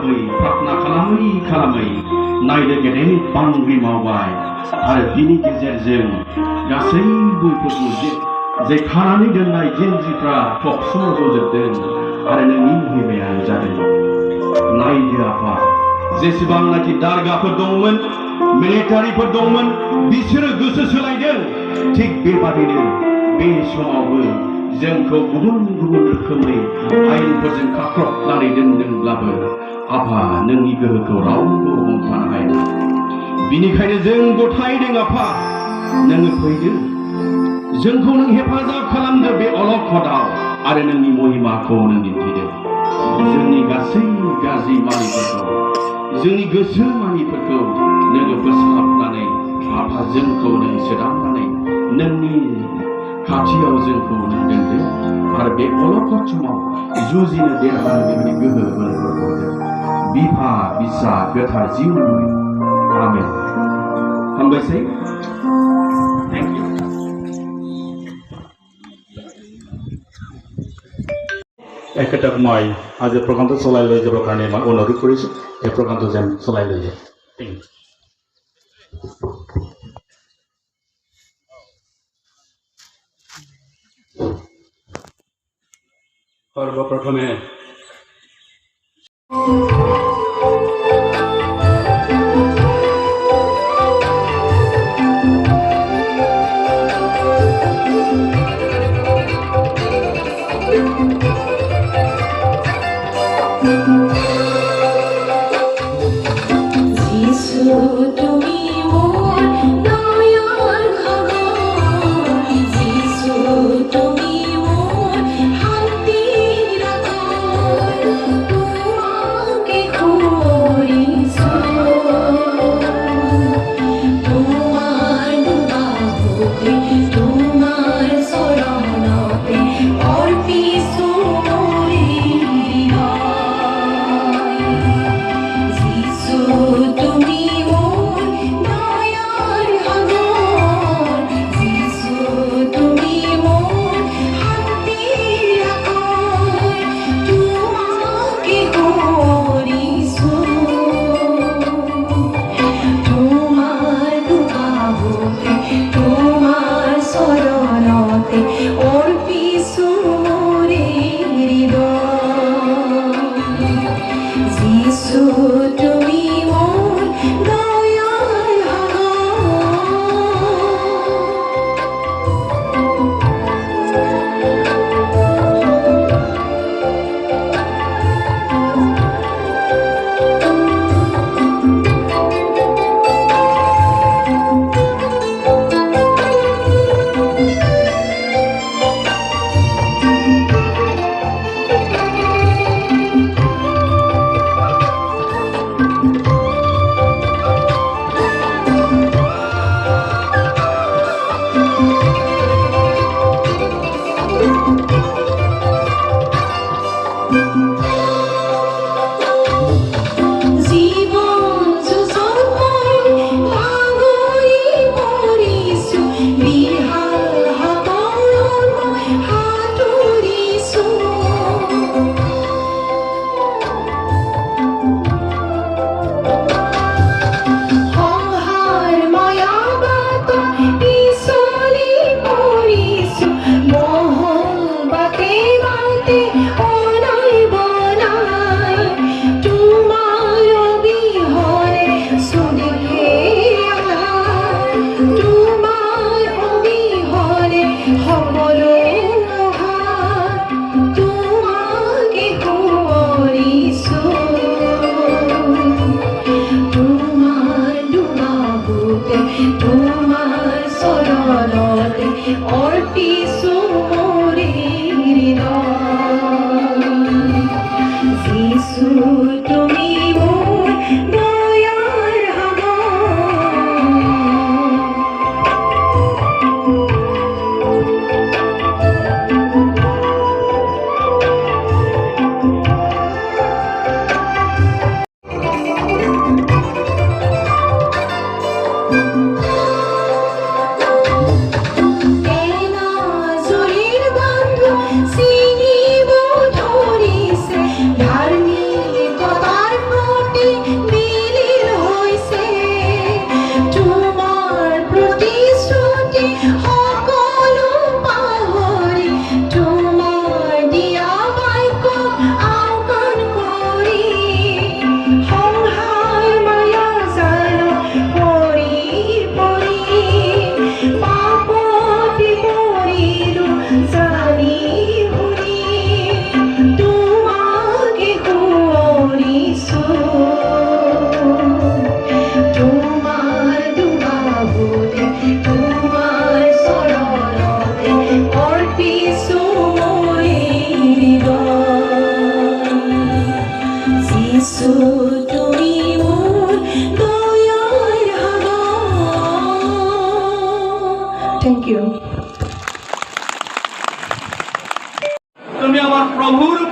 लाबै प्रार्थना खालामै नायनो गेदेर बांग्रि मावबाय आरो बिनि गेजेरजों गासैबोफोरखौ जे खानानै दोननाय जिन्ज्रिफ्रा थबस्र'जोबदों आरो नोंनि महिमाया नुजादों। नायदो आफा, जेसेबांनाखि दारगाफोर दंमोन, मिलिटारिफोर दंमोन, बिसोरो गोसो सोलायदों। थिग बेबादिनो बे समावबो जोंखौ गुबुन गुबुन रोखोमै आयेनफोरजों खाख्रबनानै दोनदोंब्लाबो आफा, नोंनि गोहोखौ रावबो हमथानो हाया। बिनिखायनो जों गथायदों आफा, नोङो फैदो, जोंखौ नों हेफाजाब खालामदो बे अलखदाव आरो नोंनि महिमाखौ नों दिन्थिदो। जोंनि गासै गाज्रि मानिफोरखौ, जोंनि गोसो मानिफोरखौ नोङो फोसाबनानै आफा जोंखौ नों सोदांनानै नोंनि खाथियाव जोंखौ नों दोनदो आरो बे अलखद समाव जुजिनो देरहानो बेबायदि गोहो बोलोफोरखौ हरदो। बिफा बिसा गोथार जिउ आमेन। हामबायसै। Thank you. একেটা মই আজি প্ৰগ্ৰামটো চলাই লৈ যাবৰ কাৰণে মই অনুৰোধ কৰিছোঁ, এই প্ৰগ্ৰামটো যেন চলাই লৈ যায়। সৰ্বপ্ৰথমে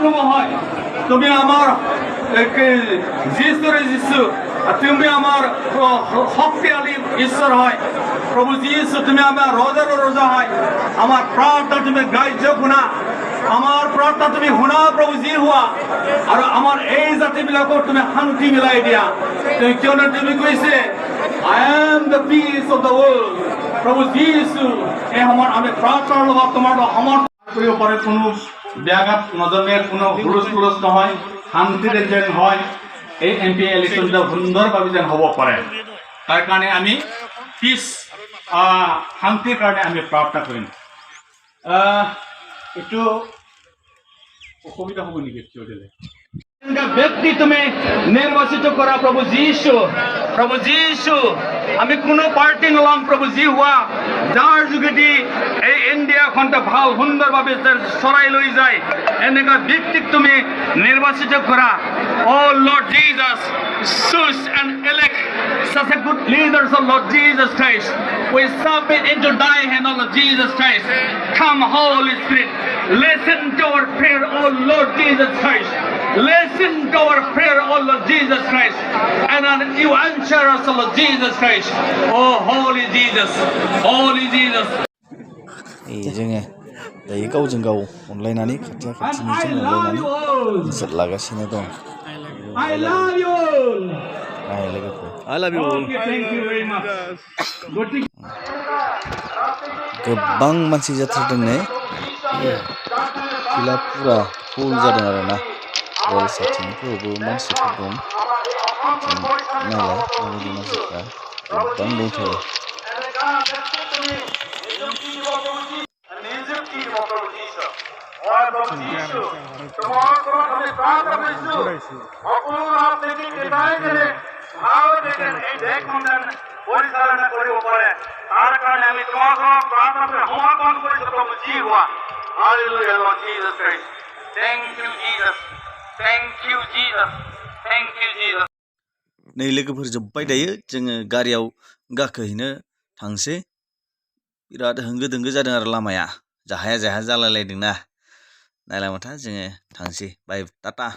প্রভু হয় তুমি আমার যিশুরে যিশু তুমি আমার শক্তিশালী ঈশ্বর হয় প্রভু যিশু তুমি আমার রোজার রোজা হয় আমার প্রার্থনা তুমি গাইজ শুনা আমার প্রার্থনা তুমি শুনা প্রভু যি হোৱা আৰু আমাৰ এই জাতিবিলাকক তুমি শান্তি মিলাই দিয়া তুমি কিয়নো তুমি কৈছে I am the peace of the world প্রভু যিশু এই সময়ত আমি প্ৰাৰ্থনাৰ লগত তোমাৰ সমৰ্থন কৰিব পাৰে কোনো ব্যাঘাত নজমে কোনো হুলস্থুল নহয় শান্তিৰে যেন হয় এই এমপি ইলেকশ্যনটা সুন্দৰভাৱে যেন হ'ব পাৰে তাৰ কাৰণে আমি পিছ শান্তিৰ কাৰণে আমি প্ৰাৰ্থনা কৰিম একটু অসুবিধা হ'ব নেকি থিয় দিলে ব্যক্তি তুমি নিৰ্বাচিত কৰা প্ৰভু যিশু আমি কোনো পাৰ্টি নলম প্ৰভু যি হোৱা যাৰ যোগেদি এই ইণ্ডিয়াখনটা ভাল সুন্দৰভাৱে চলাই লৈ যায় এনেকুৱা ব্যক্তিক তুমি নিৰ্বাচিত কৰা ও Lord Jesus choose and elect such a good leaders of Lord Jesus Christ we submit into thy hand of Lord Jesus Christ come Holy Spirit listen to our prayer O Lord Jesus Christ listen to our prayer O Lord Jesus Christ and you answer us O Lord Jesus Christ oh holy Jesus जोङो दायो गावजों गाव अनलायनानै खाथिया खाथिनिजों अनलायनानै नोंसोर लागासिनो दं I love you लोगोफोर I love you thank you very much गोबां मानसि जाथारदोंनो फिला पुरा फुल जादों आरोना रेल साइथिंफोरावबो मानसिफोर दं नालाय माबायदि मानसिफ्रा गोबां दंथारो পৰিচালনা কৰিব পাৰে তাৰ কাৰণে আমি তোমাক প্ৰাৰ্থনা সমৰ্পণ কৰিছো প্ৰভু যি হোৱা Hallelujah Lord Jesus Christ thank you Jesus नै लोगोफोर जोब्बाय दायो जोङो गारियाव गाखोहैनो थांसै बिराद होंगो दोंगो जादों आरो लामाया जाहाया जालायलायदोंना नायलाय माथा जोङो थांसै बाय टाटा